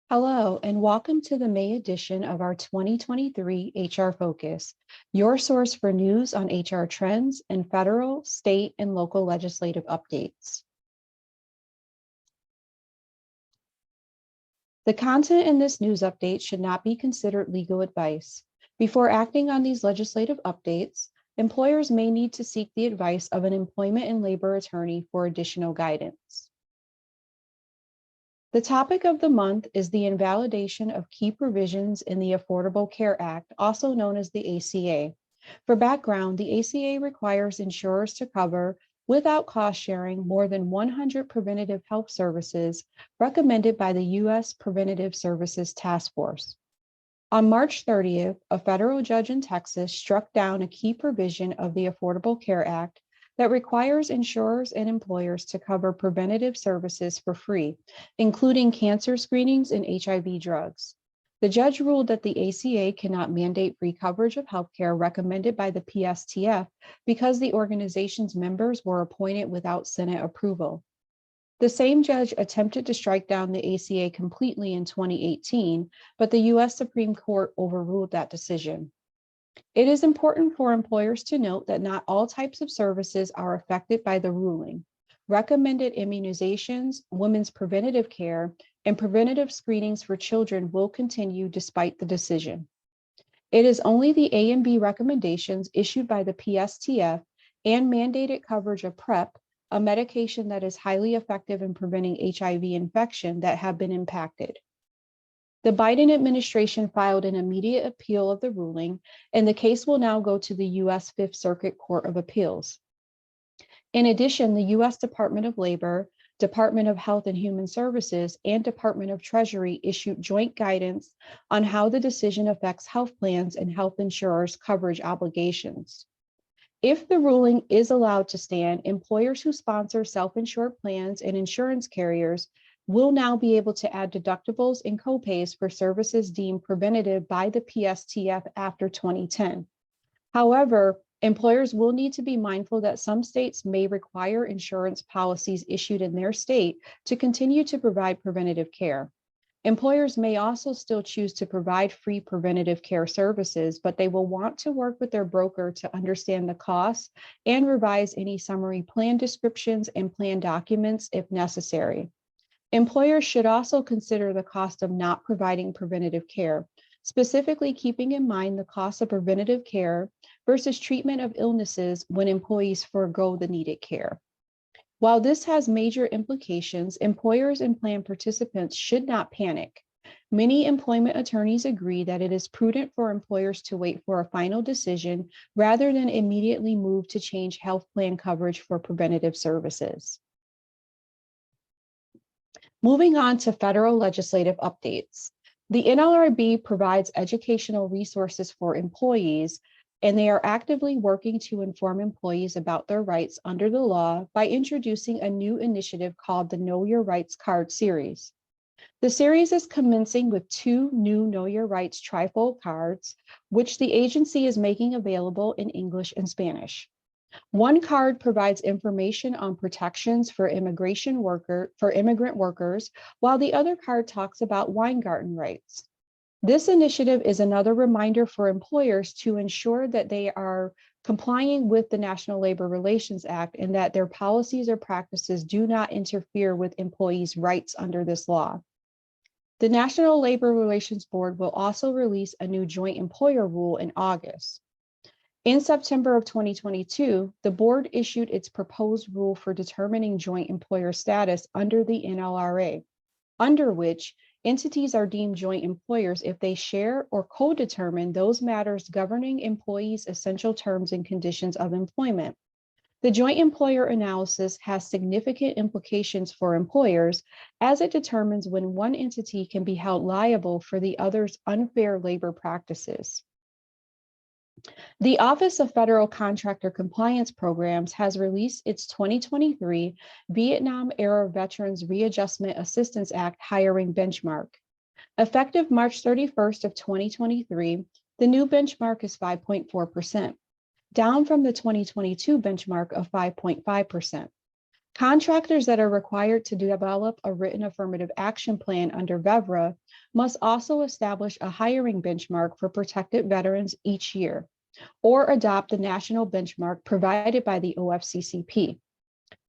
Hello, and welcome to the May edition of our 2023 HR Focus, your source for news on HR trends and federal, state, and local legislative updates. The content in this news update should not be considered legal advice. Before acting on these legislative updates, employers may need to seek the advice of an employment and labor attorney for additional guidance. The topic of the month is the invalidation of key provisions in the Affordable Care Act, also known as the ACA. For background, the ACA requires insurers to cover, without cost sharing, more than 100 preventative health services recommended by the U.S. Preventative Services Task Force. On March 30th, a federal judge in Texas struck down a key provision of the Affordable Care Act that requires insurers and employers to cover preventative services for free, including cancer screenings and HIV drugs. The judge ruled that the ACA cannot mandate free coverage of healthcare recommended by the PSTF because the organization's members were appointed without Senate approval. The same judge attempted to strike down the ACA completely in 2018, but the U.S. Supreme Court overruled that decision. It is important for employers to note that not all types of services are affected by the ruling. Recommended immunizations, women's preventative care, and preventative screenings for children will continue despite the decision. It is only the A and B recommendations issued by the PSTF and mandated coverage of PrEP, a medication that is highly effective in preventing HIV infection, that have been impacted. The Biden administration filed an immediate appeal of the ruling, and the case will now go to the U.S. Fifth Circuit Court of Appeals. In addition, the U.S. Department of Labor, Department of Health and Human Services, and Department of Treasury issued joint guidance on how the decision affects health plans and health insurers' coverage obligations. If the ruling is allowed to stand, employers who sponsor self-insured plans and insurance carriers will now be able to add deductibles and copays for services deemed preventative by the PSTF after 2010. However, employers will need to be mindful that some states may require insurance policies issued in their state to continue to provide preventative care. Employers may also still choose to provide free preventative care services, but they will want to work with their broker to understand the costs and revise any summary plan descriptions and plan documents if necessary. Employers should also consider the cost of not providing preventative care, specifically keeping in mind the cost of preventative care versus treatment of illnesses when employees forego the needed care. While this has major implications, employers and plan participants should not panic. Many employment attorneys agree that it is prudent for employers to wait for a final decision rather than immediately move to change health plan coverage for preventative services. Moving on to federal legislative updates. The NLRB provides educational resources for employees, and they are actively working to inform employees about their rights under the law by introducing a new initiative called the Know Your Rights Card series. The series is commencing with 2 new Know Your Rights trifold cards, which the agency is making available in English and Spanish. One card provides information on protections for immigrant workers, while the other card talks about Weingarten rights. This initiative is another reminder for employers to ensure that they are complying with the National Labor Relations Act and that their policies or practices do not interfere with employees' rights under this law. The National Labor Relations Board will also release a new joint employer rule in August. In September of 2022, the board issued its proposed rule for determining joint employer status under the NLRA, under which entities are deemed joint employers if they share or co-determine those matters governing employees' essential terms and conditions of employment. The joint employer analysis has significant implications for employers as it determines when one entity can be held liable for the other's unfair labor practices. The Office of Federal Contractor Compliance Programs has released its 2023 Vietnam-Era Veterans Readjustment Assistance Act hiring benchmark. Effective March 31st of 2023, the new benchmark is 5.4%, down from the 2022 benchmark of 5.5%. Contractors that are required to develop a written affirmative action plan under VEVRA must also establish a hiring benchmark for protected veterans each year, or adopt the national benchmark provided by the OFCCP.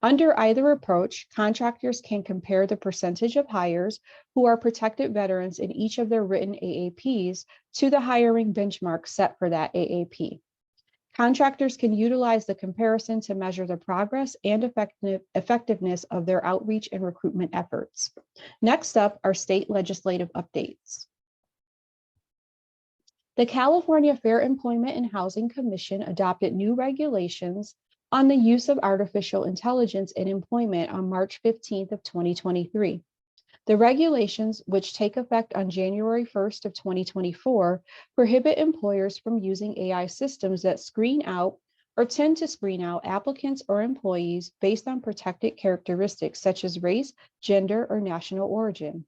Under either approach, contractors can compare the percentage of hires who are protected veterans in each of their written AAPs to the hiring benchmark set for that AAP. Contractors can utilize the comparison to measure the progress and effectiveness of their outreach and recruitment efforts. Next up are state legislative updates. The California Fair Employment and Housing Commission adopted new regulations on the use of artificial intelligence in employment on March 15th of 2023. The regulations, which take effect on January 1st of 2024, prohibit employers from using AI systems that screen out or tend to screen out applicants or employees based on protected characteristics such as race, gender, or national origin.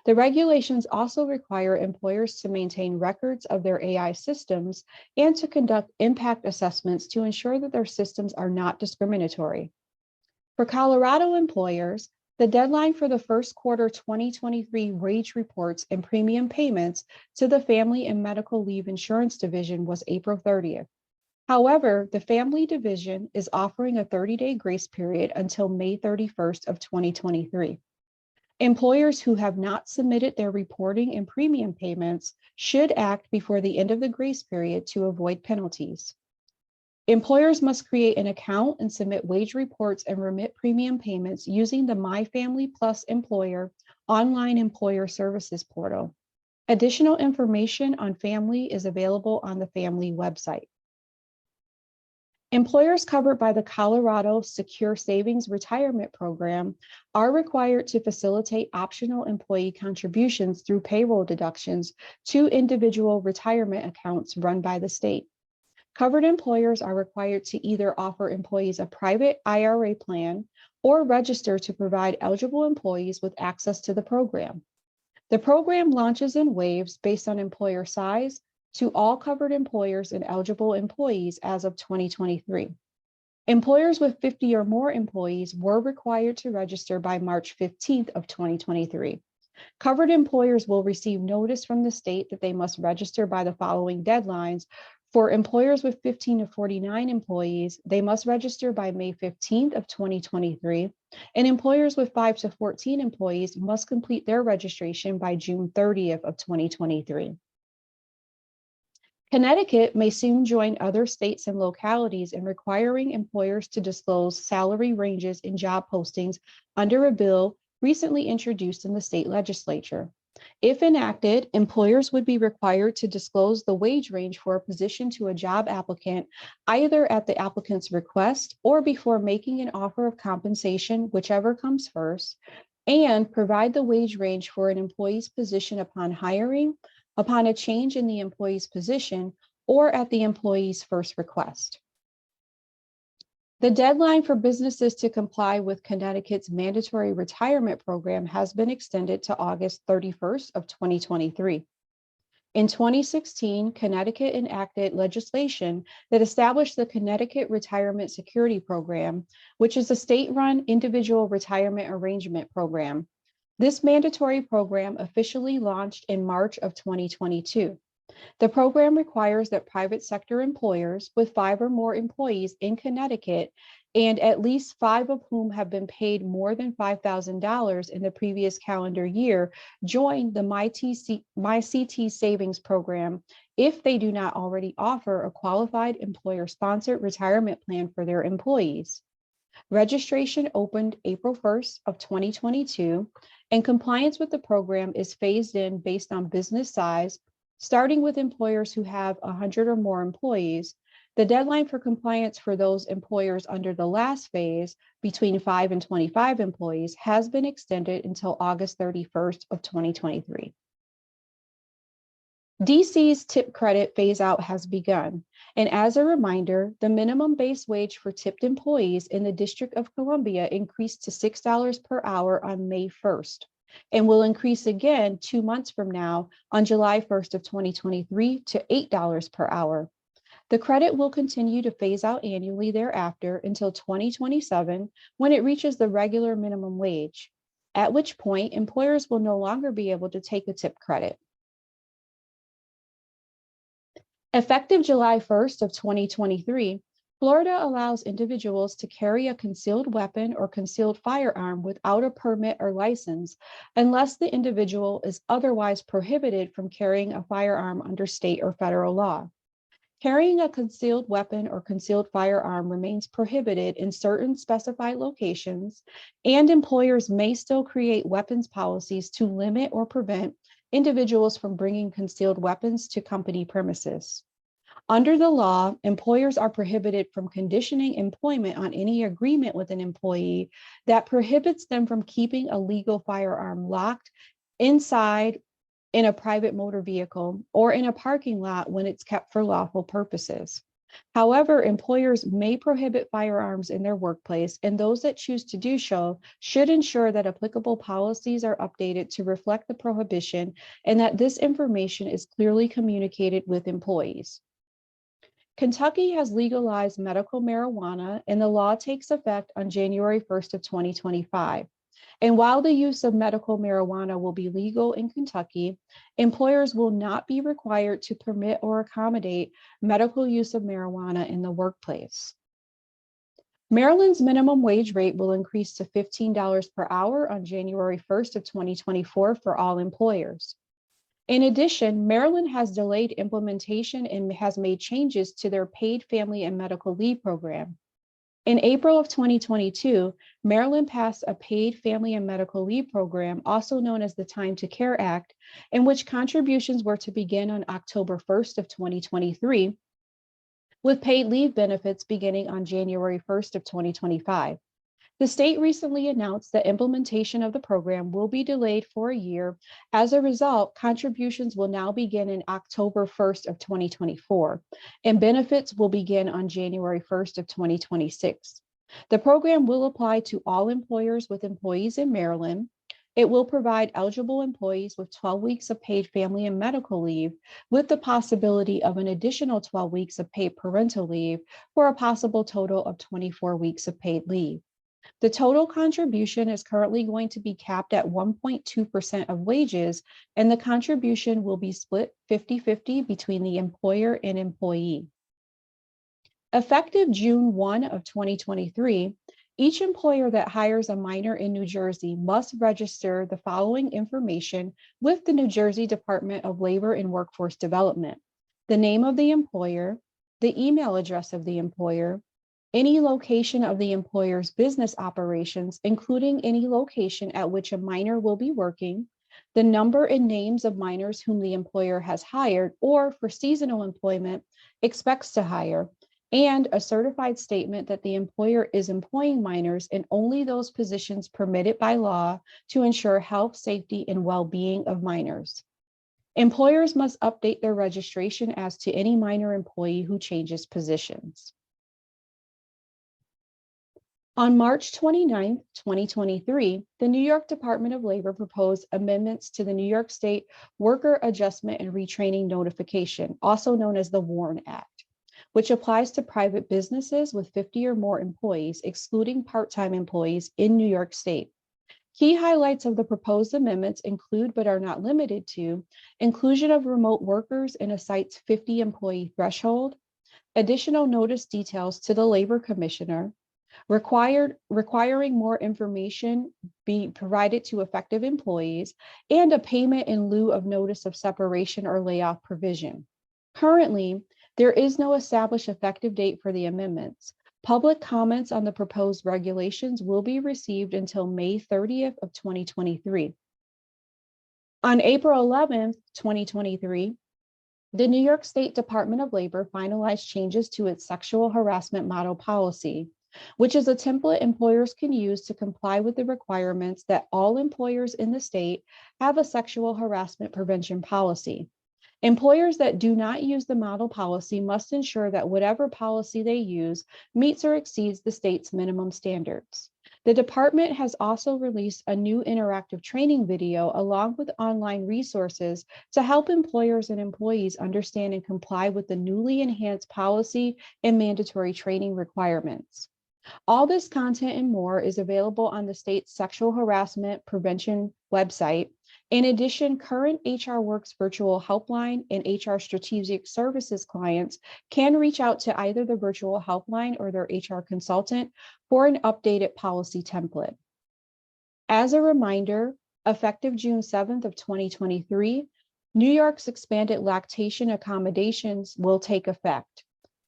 The regulations also require employers to maintain records of their AI systems and to conduct impact assessments to ensure that their systems are not discriminatory. For Colorado employers, the deadline for the first quarter 2023 wage reports and premium payments to the Family and Medical Leave Insurance Division was April 30th. However, the Family Division is offering a 30-day grace period until May 31st of 2023. Employers who have not submitted their reporting and premium payments should act before the end of the grace period to avoid penalties. Employers must create an account and submit wage reports and remit premium payments using the My Family Plus Employer online employer services portal. Additional information on Family is available on the Family website. Employers covered by the Colorado Secure Savings Retirement Program are required to facilitate optional employee contributions through payroll deductions to individual retirement accounts run by the state. Covered employers are required to either offer employees a private IRA plan or register to provide eligible employees with access to the program. The program launches in waves based on employer size to all covered employers and eligible employees as of 2023. Employers with 50 or more employees were required to register by March 15th of 2023. Covered employers will receive notice from the state that they must register by the following deadlines. For employers with 15 to 49 employees, they must register by May 15th of 2023, and employers with 5 to 14 employees must complete their registration by June 30th of 2023. Connecticut may soon join other states and localities in requiring employers to disclose salary ranges in job postings under a bill recently introduced in the state legislature. If enacted, employers would be required to disclose the wage range for a position to a job applicant either at the applicant's request or before making an offer of compensation, whichever comes first, and provide the wage range for an employee's position upon hiring, upon a change in the employee's position, or at the employee's first request. The deadline for businesses to comply with Connecticut's mandatory retirement program has been extended to August 31st of 2023. In 2016, Connecticut enacted legislation that established the Connecticut Retirement Security Program, which is a state-run individual retirement arrangement program. This mandatory program officially launched in March of 2022. The program requires that private sector employers with 5 or more employees in Connecticut, and at least 5 of whom have been paid more than $5,000 in the previous calendar year, join the MyCT Savings Program if they do not already offer a qualified employer-sponsored retirement plan for their employees. Registration opened April 1st of 2022, and compliance with the program is phased in based on business size, starting with employers who have 100 or more employees. The deadline for compliance for those employers under the last phase, between 5 and 25 employees, has been extended until August 31st of 2023. DC's tip credit phase out has begun. And as a reminder, the minimum base wage for tipped employees in the District of Columbia increased to $6 per hour on May 1st and will increase again 2 months from now on July 1st of 2023 to $8 per hour. The credit will continue to phase out annually thereafter until 2027, when it reaches the regular minimum wage, at which point employers will no longer be able to take a tip credit. Effective July 1st of 2023, Florida allows individuals to carry a concealed weapon or concealed firearm without a permit or license unless the individual is otherwise prohibited from carrying a firearm under state or federal law. Carrying a concealed weapon or concealed firearm remains prohibited in certain specified locations, and employers may still create weapons policies to limit or prevent individuals from bringing concealed weapons to company premises. Under the law, employers are prohibited from conditioning employment on any agreement with an employee that prohibits them from keeping a legal firearm locked inside in a private motor vehicle or in a parking lot when it's kept for lawful purposes. However, employers may prohibit firearms in their workplace, and those that choose to do so should ensure that applicable policies are updated to reflect the prohibition and that this information is clearly communicated with employees. Kentucky has legalized medical marijuana, and the law takes effect on January 1st of 2025. And while the use of medical marijuana will be legal in Kentucky, employers will not be required to permit or accommodate medical use of marijuana in the workplace. Maryland's minimum wage rate will increase to $15 per hour on January 1st of 2024 for all employers. In addition, Maryland has delayed implementation and has made changes to their paid family and medical leave program. In April of 2022, Maryland passed a paid family and medical leave program, also known as the Time to Care Act, in which contributions were to begin on October 1st of 2023, with paid leave benefits beginning on January 1st of 2025. The state recently announced that implementation of the program will be delayed for a year. As a result, contributions will now begin in October 1st of 2024, and benefits will begin on January 1st of 2026. The program will apply to all employers with employees in Maryland. It will provide eligible employees with 12 weeks of paid family and medical leave, with the possibility of an additional 12 weeks of paid parental leave, for a possible total of 24 weeks of paid leave. The total contribution is currently going to be capped at 1.2% of wages, and the contribution will be split 50-50 between the employer and employee. Effective June 1 of 2023, each employer that hires a minor in New Jersey must register the following information with the New Jersey Department of Labor and Workforce Development: the name of the employer, the email address of the employer, any location of the employer's business operations, including any location at which a minor will be working, the number and names of minors whom the employer has hired or, for seasonal employment, expects to hire, and a certified statement that the employer is employing minors in only those positions permitted by law to ensure health, safety, and well-being of minors. Employers must update their registration as to any minor employee who changes positions. On March 29, 2023, the New York Department of Labor proposed amendments to the New York State Worker Adjustment and Retraining Notification, also known as the WARN Act, which applies to private businesses with 50 or more employees, excluding part-time employees in New York State. Key highlights of the proposed amendments include, but are not limited to, inclusion of remote workers in a site's 50-employee threshold, additional notice details to the Labor Commissioner, requiring more information be provided to affected employees, and a payment in lieu of notice of separation or layoff provision. Currently, there is no established effective date for the amendments. Public comments on the proposed regulations will be received until May 30th of 2023. On April 11th, 2023, the New York State Department of Labor finalized changes to its sexual harassment model policy, which is a template employers can use to comply with the requirements that all employers in the state have a sexual harassment prevention policy. Employers that do not use the model policy must ensure that whatever policy they use meets or exceeds the state's minimum standards. The department has also released a new interactive training video along with online resources to help employers and employees understand and comply with the newly enhanced policy and mandatory training requirements. All this content and more is available on the state's sexual harassment prevention website. In addition, current HR Works virtual helpline and HR strategic services clients can reach out to either the virtual helpline or their HR consultant for an updated policy template. As a reminder, effective June 7th of 2023, New York's expanded lactation accommodations will take effect.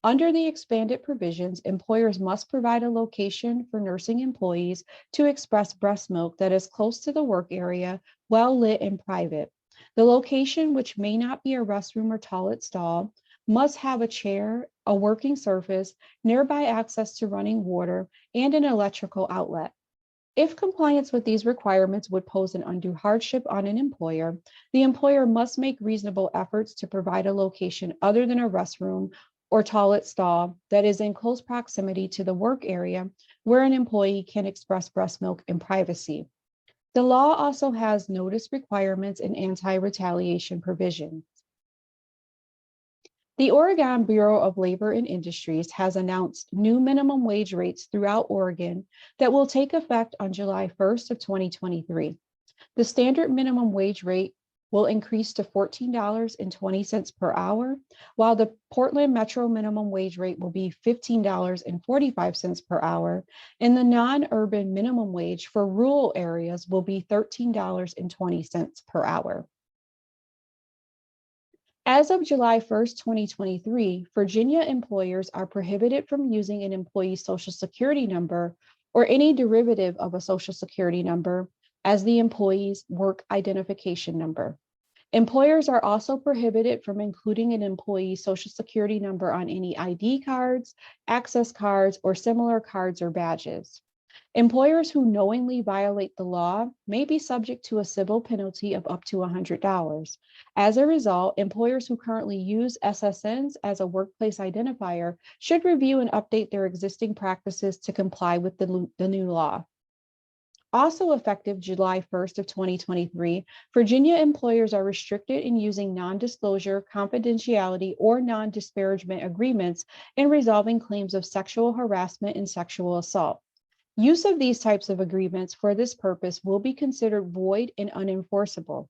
Under the expanded provisions, employers must provide a location for nursing employees to express breast milk that is close to the work area, well lit and private. The location, which may not be a restroom or toilet stall, must have a chair, a working surface, nearby access to running water, and an electrical outlet. If compliance with these requirements would pose an undue hardship on an employer, the employer must make reasonable efforts to provide a location other than a restroom or toilet stall that is in close proximity to the work area where an employee can express breast milk in privacy. The law also has notice requirements and anti-retaliation provisions. The Oregon Bureau of Labor and Industries has announced new minimum wage rates throughout Oregon that will take effect on July 1st of 2023. The standard minimum wage rate will increase to $14.20 per hour, while the Portland Metro minimum wage rate will be $15.45 per hour, and the non-urban minimum wage for rural areas will be $13.20 per hour. As of July 1st, 2023, Virginia employers are prohibited from using an employee's Social Security number or any derivative of a Social Security number as the employee's work identification number. Employers are also prohibited from including an employee's Social Security number on any ID cards, access cards, or similar cards or badges. Employers who knowingly violate the law may be subject to a civil penalty of up to $100. As a result, employers who currently use SSNs as a workplace identifier should review and update their existing practices to comply with the new law. Also effective July 1st of 2023, Virginia employers are restricted in using non-disclosure, confidentiality, or non-disparagement agreements in resolving claims of sexual harassment and sexual assault. Use of these types of agreements for this purpose will be considered void and unenforceable.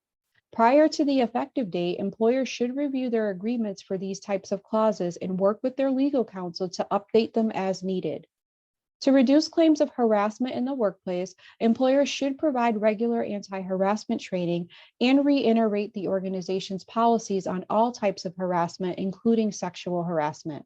Prior to the effective date, employers should review their agreements for these types of clauses and work with their legal counsel to update them as needed. To reduce claims of harassment in the workplace, employers should provide regular anti-harassment training and reiterate the organization's policies on all types of harassment, including sexual harassment.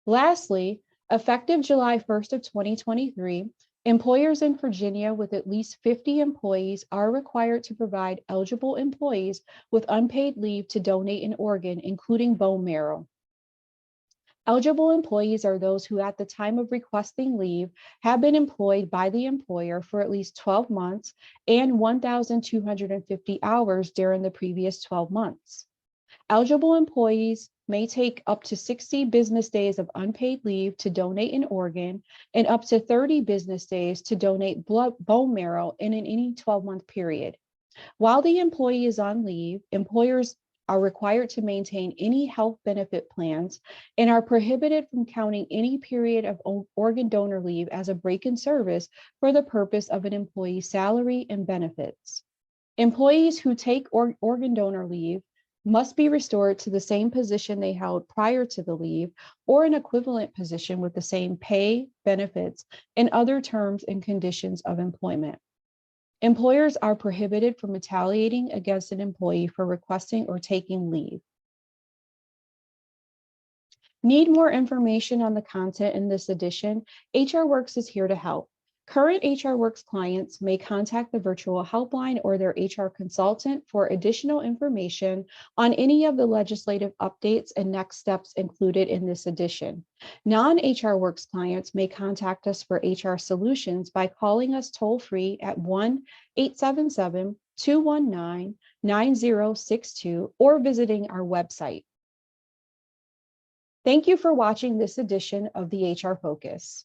Lastly, effective July 1st of 2023, employers in Virginia with at least 50 employees are required to provide eligible employees with unpaid leave to donate an organ, including bone marrow. Eligible employees are those who at the time of requesting leave have been employed by the employer for at least 12 months and 1,250 hours during the previous 12 months. Eligible employees may take up to 60 business days of unpaid leave to donate an organ and up to 30 business days to donate bone marrow in any 12-month period. While the employee is on leave, employers are required to maintain any health benefit plans and are prohibited from counting any period of organ donor leave as a break in service for the purpose of an employee's salary and benefits. Employees who take organ donor leave must be restored to the same position they held prior to the leave or an equivalent position with the same pay, benefits, and other terms and conditions of employment. Employers are prohibited from retaliating against an employee for requesting or taking leave. Need more information on the content in this edition? HR Works is here to help. Current HR Works clients may contact the virtual helpline or their HR consultant for additional information on any of the legislative updates and next steps included in this edition. Non-HR Works clients may contact us for HR solutions by calling us toll-free at 1-877-219-9062 or visiting our website. Thank you for watching this edition of the HR Focus.